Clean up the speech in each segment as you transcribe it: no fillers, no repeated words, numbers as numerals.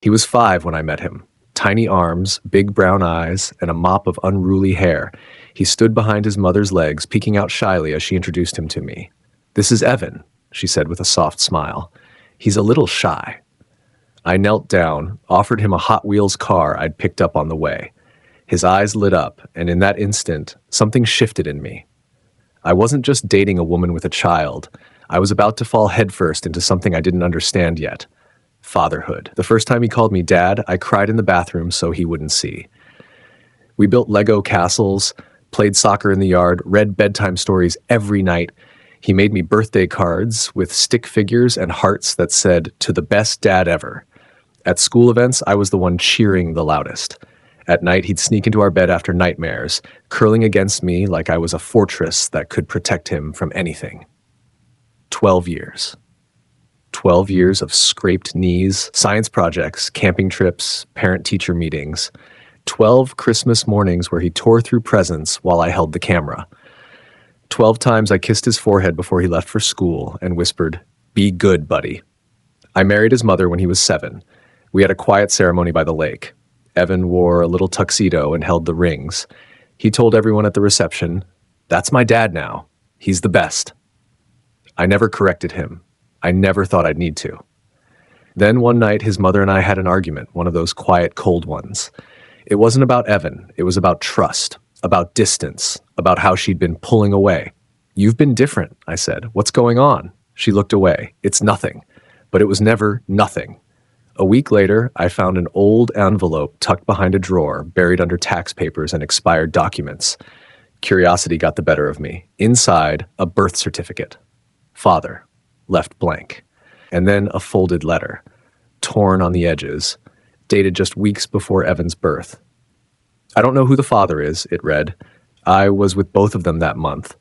He was 5 when I met him. Tiny arms, big brown eyes, and a mop of unruly hair. He stood behind his mother's legs, peeking out shyly as she introduced him to me. "This is Evan," she said with a soft smile. "He's a little shy." I knelt down, offered him a Hot Wheels car I'd picked up on the way. His eyes lit up, and in that instant, something shifted in me. I wasn't just dating a woman with a child. I was about to fall headfirst into something I didn't understand yet. Fatherhood. The first time he called me Dad, I cried in the bathroom so he wouldn't see. We built Lego castles, played soccer in the yard, read bedtime stories every night. He made me birthday cards with stick figures and hearts that said, "To the best dad ever." At school events, I was the one cheering the loudest. At night, he'd sneak into our bed after nightmares, curling against me like I was a fortress that could protect him from anything. 12 years. 12 years of scraped knees, science projects, camping trips, parent-teacher meetings. 12 Christmas mornings where he tore through presents while I held the camera. 12 times I kissed his forehead before he left for school and whispered, "Be good, buddy." I married his mother when he was 7. We had a quiet ceremony by the lake. Evan wore a little tuxedo and held the rings. He told everyone at the reception, "That's my dad now. He's the best." I never corrected him. I never thought I'd need to. Then one night, his mother and I had an argument, one of those quiet, cold ones. It wasn't about Evan. It was about trust, about distance, about how she'd been pulling away. "You've been different," I said. "What's going on?" She looked away. "It's nothing." But it was never nothing. A week later, I found an old envelope tucked behind a drawer, buried under tax papers and expired documents. Curiosity got the better of me. Inside, a birth certificate. Father. Left blank. And then a folded letter, torn on the edges, dated just weeks before Evan's birth. "I don't know who the father is," it read. "I was with both of them that month.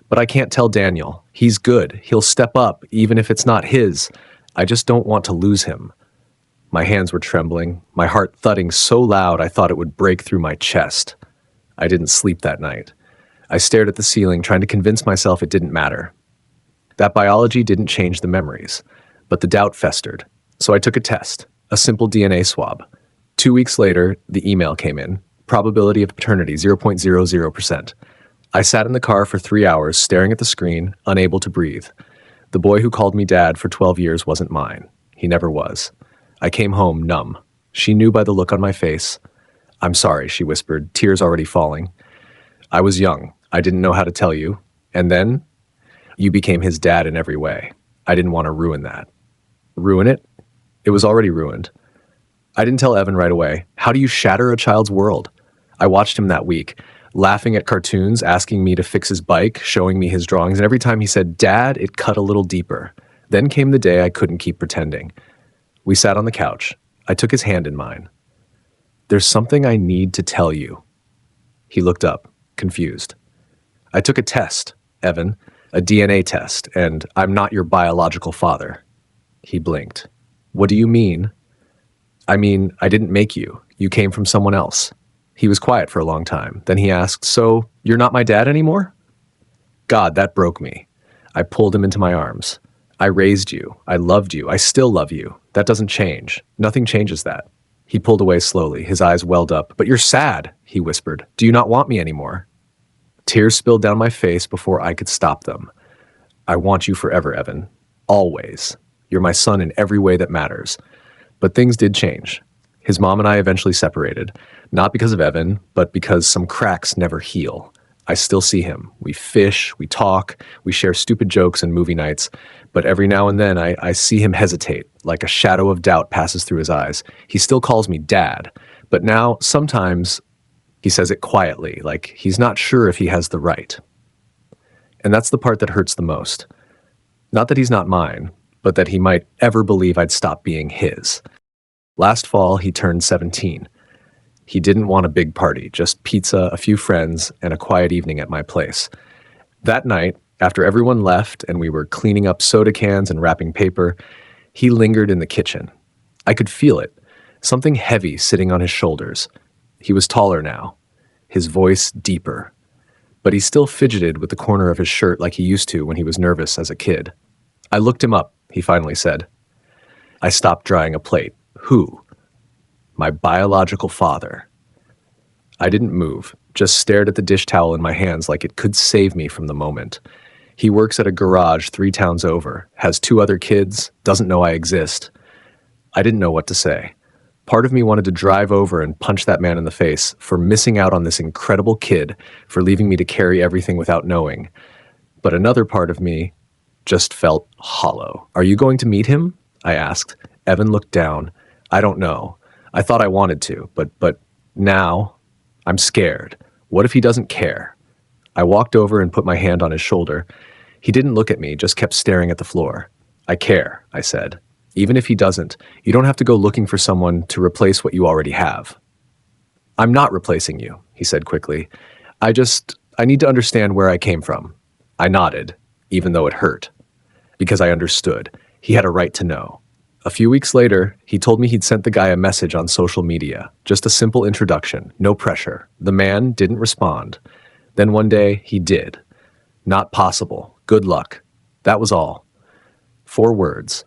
But I can't tell Daniel. He's good. He'll step up, even if it's not his. I just don't want to lose him." My hands were trembling, my heart thudding so loud I thought it would break through my chest. I didn't sleep that night. I stared at the ceiling, trying to convince myself it didn't matter. That biology didn't change the memories, but the doubt festered. So I took a test, a simple DNA swab. 2 weeks later, the email came in. Probability of paternity, 0.00%. I sat in the car for 3 hours, staring at the screen, unable to breathe. The boy who called me dad for 12 years wasn't mine. He never was. I came home numb. She knew by the look on my face. "I'm sorry," she whispered, tears already falling. "I was young. I didn't know how to tell you. And then you became his dad in every way. I didn't want to ruin that." Ruin it? It was already ruined. I didn't tell Evan right away. How do you shatter a child's world? I watched him that week, laughing at cartoons, asking me to fix his bike, showing me his drawings, and every time he said, "Dad," it cut a little deeper. Then came the day I couldn't keep pretending. We sat on the couch. I took his hand in mine. "There's something I need to tell you." He looked up, confused. "I took a test, Evan, a DNA test, and I'm not your biological father." He blinked. "What do you mean?" "I mean, I didn't make you. You came from someone else." He was quiet for a long time. Then he asked, "So, you're not my dad anymore?" God, that broke me. I pulled him into my arms. "I raised you. I loved you. I still love you. That doesn't change. Nothing changes that." He pulled away slowly. His eyes welled up. "But you're sad," he whispered. "Do you not want me anymore?" Tears spilled down my face before I could stop them. "I want you forever, Evan. Always. You're my son in every way that matters." But things did change. His mom and I eventually separated, not because of Evan, but because some cracks never heal. I still see him. We fish, we talk, we share stupid jokes and movie nights, but every now and then I see him hesitate, like a shadow of doubt passes through his eyes. He still calls me Dad, but now sometimes he says it quietly, like he's not sure if he has the right. And that's the part that hurts the most. Not that he's not mine, but that he might ever believe I'd stop being his. Last fall, he turned 17. He didn't want a big party, just pizza, a few friends, and a quiet evening at my place. That night, after everyone left and we were cleaning up soda cans and wrapping paper, he lingered in the kitchen. I could feel it, something heavy sitting on his shoulders. He was taller now, his voice deeper. But he still fidgeted with the corner of his shirt like he used to when he was nervous as a kid. "I looked him up," he finally said. I stopped drying a plate. "Who?" My biological father. I didn't move, just stared at the dish towel in my hands like it could save me from the moment. He works at a garage 3 towns over, has 2 other kids, doesn't know I exist. I didn't know what to say. Part of me wanted to drive over and punch that man in the face for missing out on this incredible kid, for leaving me to carry everything without knowing. But another part of me just felt hollow. Are you going to meet him? I asked. Evan looked down. I don't know. I thought I wanted to, but now I'm scared. What if he doesn't care? I walked over and put my hand on his shoulder. He didn't look at me, just kept staring at the floor. I care, I said. Even if he doesn't, you don't have to go looking for someone to replace what you already have. I'm not replacing you, he said quickly. I need to understand where I came from. I nodded, even though it hurt, because I understood. He had a right to know. A few weeks later, he told me he'd sent the guy a message on social media, just a simple introduction, no pressure. The man didn't respond. Then one day, he did. Not possible. Good luck. That was all. 4 words.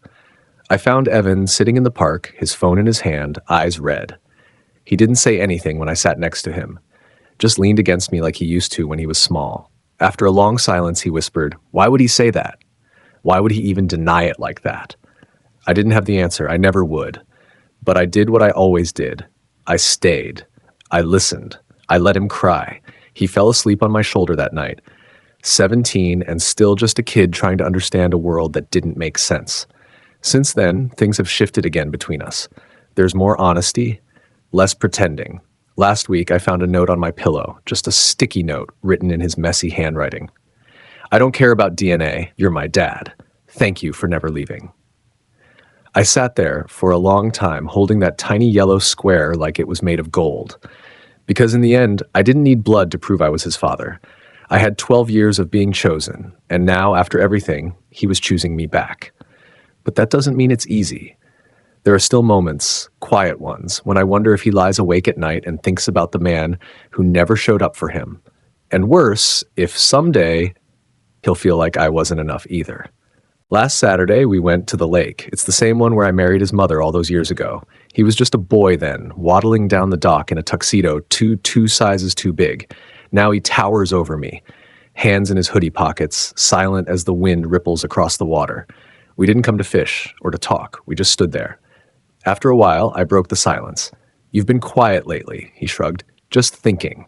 I found Evan sitting in the park, his phone in his hand, eyes red. He didn't say anything when I sat next to him, just leaned against me like he used to when he was small. After a long silence, he whispered, "Why would he say that? Why would he even deny it like that?" I didn't have the answer. I never would. But I did what I always did. I stayed. I listened. I let him cry. He fell asleep on my shoulder that night. 17 and still just a kid trying to understand a world that didn't make sense. Since then, things have shifted again between us. There's more honesty, less pretending. Last week, I found a note on my pillow, just a sticky note written in his messy handwriting. I don't care about DNA. You're my dad. Thank you for never leaving. I sat there for a long time holding that tiny yellow square like it was made of gold. Because in the end, I didn't need blood to prove I was his father. I had 12 years of being chosen, and now, after everything, he was choosing me back. But that doesn't mean it's easy. There are still moments, quiet ones, when I wonder if he lies awake at night and thinks about the man who never showed up for him. And worse, if someday he'll feel like I wasn't enough either. Last Saturday, we went to the lake. It's the same one where I married his mother all those years ago. He was just a boy then, waddling down the dock in a tuxedo two sizes too big. Now he towers over me, hands in his hoodie pockets, silent as the wind ripples across the water. We didn't come to fish or to talk. We just stood there. After a while, I broke the silence. "You've been quiet lately," he shrugged. "Just thinking."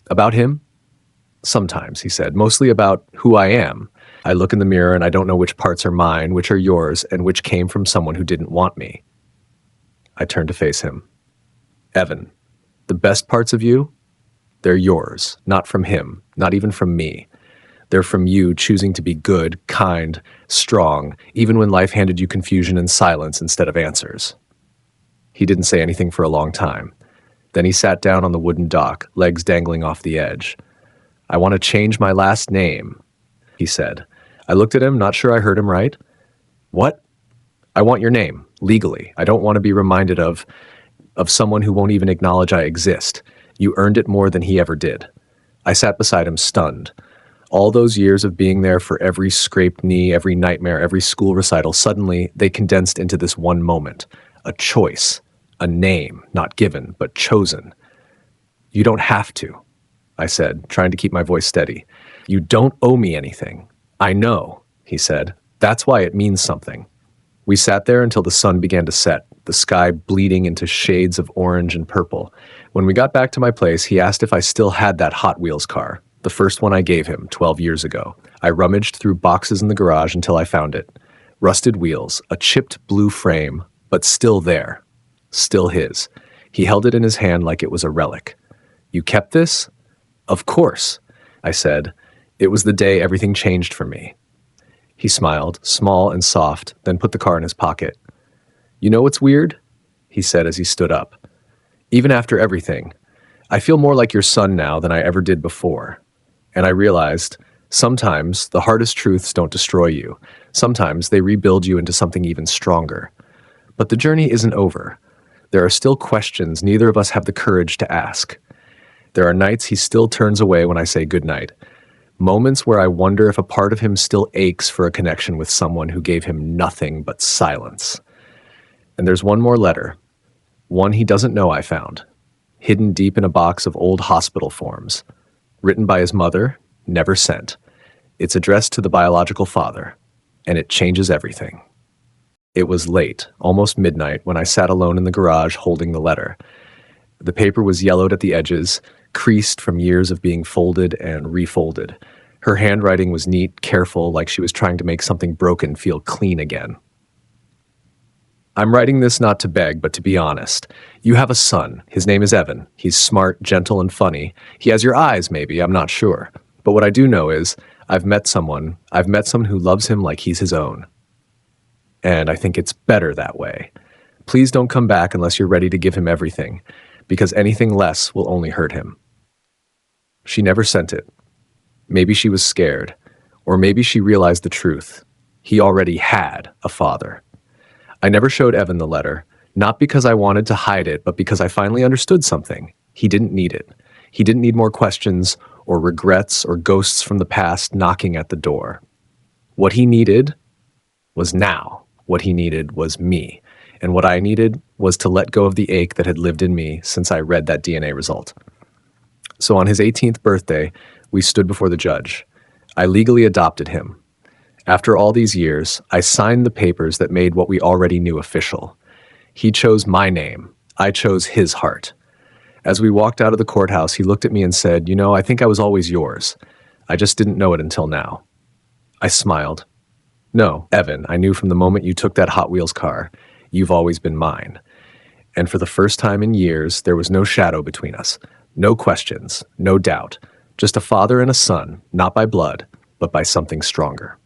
"About him?" "Sometimes," he said. "Mostly about who I am. I look in the mirror and I don't know which parts are mine, which are yours, and which came from someone who didn't want me." I turned to face him. "Evan, the best parts of you? They're yours, not from him, not even from me. They're from you choosing to be good, kind, strong, even when life handed you confusion and silence instead of answers." He didn't say anything for a long time. Then he sat down on the wooden dock, legs dangling off the edge. "I want to change my last name," he said. I looked at him, not sure I heard him right. "What?" "I want your name, legally. I don't want to be reminded of someone who won't even acknowledge I exist. You earned it more than he ever did." I sat beside him, stunned. All those years of being there for every scraped knee, every nightmare, every school recital, suddenly they condensed into this one moment. A choice. A name, not given, but chosen. "You don't have to," I said, trying to keep my voice steady. "You don't owe me anything." "I know," he said. "That's why it means something." We sat there until the sun began to set, the sky bleeding into shades of orange and purple. When we got back to my place, he asked if I still had that Hot Wheels car, the first one I gave him 12 years ago. I rummaged through boxes in the garage until I found it. Rusted wheels, a chipped blue frame, but still there. Still his. He held it in his hand like it was a relic. "You kept this?" "Of course," I said. It was the day everything changed for me. He smiled, small and soft, then put the car in his pocket. "You know what's weird?" he said as he stood up. "Even after everything, I feel more like your son now than I ever did before." And I realized, sometimes the hardest truths don't destroy you. Sometimes they rebuild you into something even stronger. But the journey isn't over. There are still questions neither of us have the courage to ask. There are nights he still turns away when I say goodnight. Moments where I wonder if a part of him still aches for a connection with someone who gave him nothing but silence. And there's one more letter. One he doesn't know I found, hidden deep in a box of old hospital forms. Written by his mother, never sent. It's addressed to the biological father, and it changes everything. It was late, almost midnight, when I sat alone in the garage holding the letter. The paper was yellowed at the edges, creased from years of being folded and refolded. Her handwriting was neat, careful, like she was trying to make something broken feel clean again. I'm writing this not to beg, but to be honest. You have a son. His name is Evan. He's smart, gentle, and funny. He has your eyes, maybe, I'm not sure. But what I do know is, I've met someone who loves him like he's his own. And I think it's better that way. Please don't come back unless you're ready to give him everything, because anything less will only hurt him. She never sent it. Maybe she was scared, or maybe she realized the truth. He already had a father. I never showed Evan the letter, not because I wanted to hide it, but because I finally understood something. He didn't need it. He didn't need more questions or regrets or ghosts from the past knocking at the door. What he needed was now. What he needed was me. And what I needed was to let go of the ache that had lived in me since I read that DNA result. So on his 18th birthday, we stood before the judge. I legally adopted him. After all these years, I signed the papers that made what we already knew official. He chose my name. I chose his heart. As we walked out of the courthouse, he looked at me and said, "You know, I think I was always yours. I just didn't know it until now." I smiled. "No, Evan, I knew from the moment you took that Hot Wheels car, you've always been mine." And for the first time in years, there was no shadow between us. No questions, no doubt. Just a father and a son, not by blood, but by something stronger.